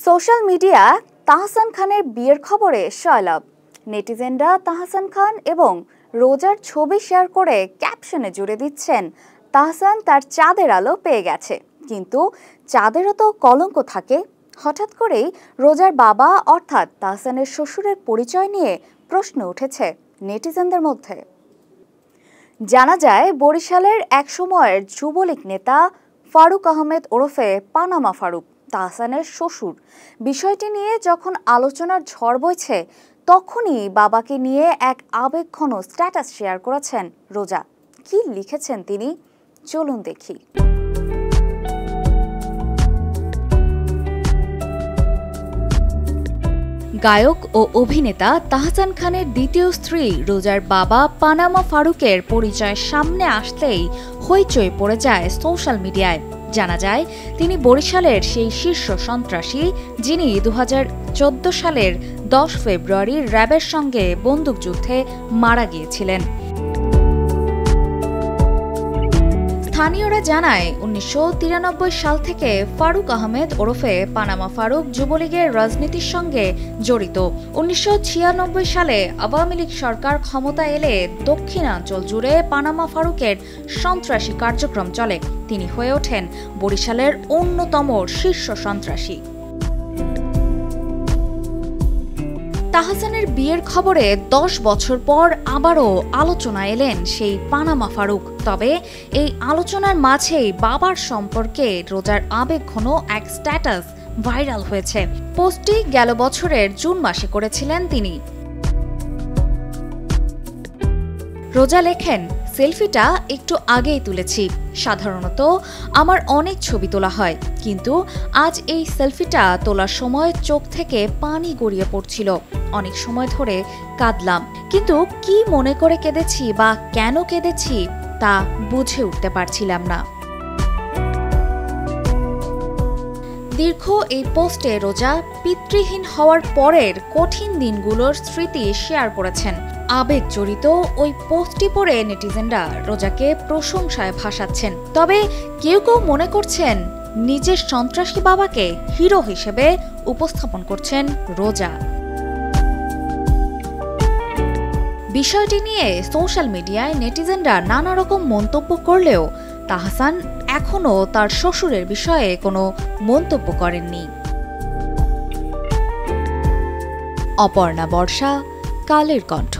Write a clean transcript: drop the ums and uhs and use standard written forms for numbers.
Social media Tahsan খানের বিয়ের খবরে সয়লাব। নেটিজেনরা তাহসান খান এবং রোজার ছবি শেয়ার করে ক্যাপশনে জুড়ে দিচ্ছেন, তাহসান তার চাঁদের আলো পেয়ে গেছে। কিন্তু চাঁদেরও তো কলঙ্ক থাকে। হঠাৎ করেই রোজার বাবা অর্থাৎ তাহসানের শ্বশুরের পরিচয় নিয়ে প্রশ্ন উঠেছে নেটিজেনদের মধ্যে। জানা যায়, বরিশালের একসময়ের যুবলীগ নেতা ফারুক আহমেদ ওরফে পানামা ফারুক তাহসানের শ্বশুর। বিষয়টি নিয়ে যখন আলোচনার ঝড় বইছে, তখনই বাবাকে নিয়ে এক আবেগঘন স্ট্যাটাস শেয়ার করেছেন রোজা। কি লিখেছেন তিনি, চলুন দেখি। গায়ক ও অভিনেতা তাহসান খানের দ্বিতীয় স্ত্রী রোজার বাবা পানামা ফারুকের পরিচয় সামনে আসতেই হইচই পড়ে যায় সোশ্যাল মিডিয়ায়। জানা যায়, তিনি বরিশালের সেই শীর্ষ সন্ত্রাসী যিনি 2014 সালের 10 ফেব্রুয়ারি র্যাবের সঙ্গে বন্দুকযুদ্ধে মারা গিয়েছিলেন। স্থানীয়রা জানায়, 1993 সাল থেকে ফারুক আহমেদ ওরফে পানামা ফারুক যুবলীগের রাজনীতির সঙ্গে জড়িত। 1996 সালে আওয়ামী লীগ সরকার ক্ষমতা এলে দক্ষিণাঞ্চল জুড়ে পানামা ফারুকের সন্ত্রাসী কার্যক্রম চলে। তিনি হয়ে ওঠেন বরিশালের অন্যতম শীর্ষ সন্ত্রাসী। তাহসানের বিয়ের খবরে 10 বছর পর আবারও আলোচনা এলেন সেই পানামা ফারুক। তবে এই আলোচনার মাঝেই বাবার সম্পর্কে রোজার আবেগঘন এক স্ট্যাটাস ভাইরাল হয়েছে। পোস্টটি গেল বছরের জুন মাসে করেছিলেন তিনি। রোজা লেখেন, সেলফিটা একটু আগেই তুলেছি। সাধারণত আমার অনেক ছবি তোলা হয়, কিন্তু আজ এই সেলফিটা তোলার সময় চোখ থেকে পানি গড়িয়ে পড়ছিল। অনেক সময় ধরে কাঁদলাম, কিন্তু কি মনে করে কেঁদেছি বা কেন কেঁদেছি তা বুঝে উঠতে পারছিলাম না। দীর্ঘ এই পোস্টে রোজা পিতৃহীন হওয়ার পরের কঠিন দিনগুলোর স্মৃতি শেয়ার করেছেন। আবেগ জড়িত ওই পোস্টটি পড়ে নেটিজেনরা রোজাকে প্রশংসায় ভাসাচ্ছেন। তবে কেউ কেউ মনে করছেন, নিজের সন্ত্রাসী বাবাকে হিরো হিসেবে উপস্থাপন করছেন রোজা। বিষয়টি নিয়ে সোশ্যাল মিডিয়ায় নেটিজেনরা নানা রকম মন্তব্য করলেও তাহসান এখনও তার শ্বশুরের বিষয়ে কোনো মন্তব্য করেননি। অপর্ণা বর্ষা, কালের কণ্ঠ।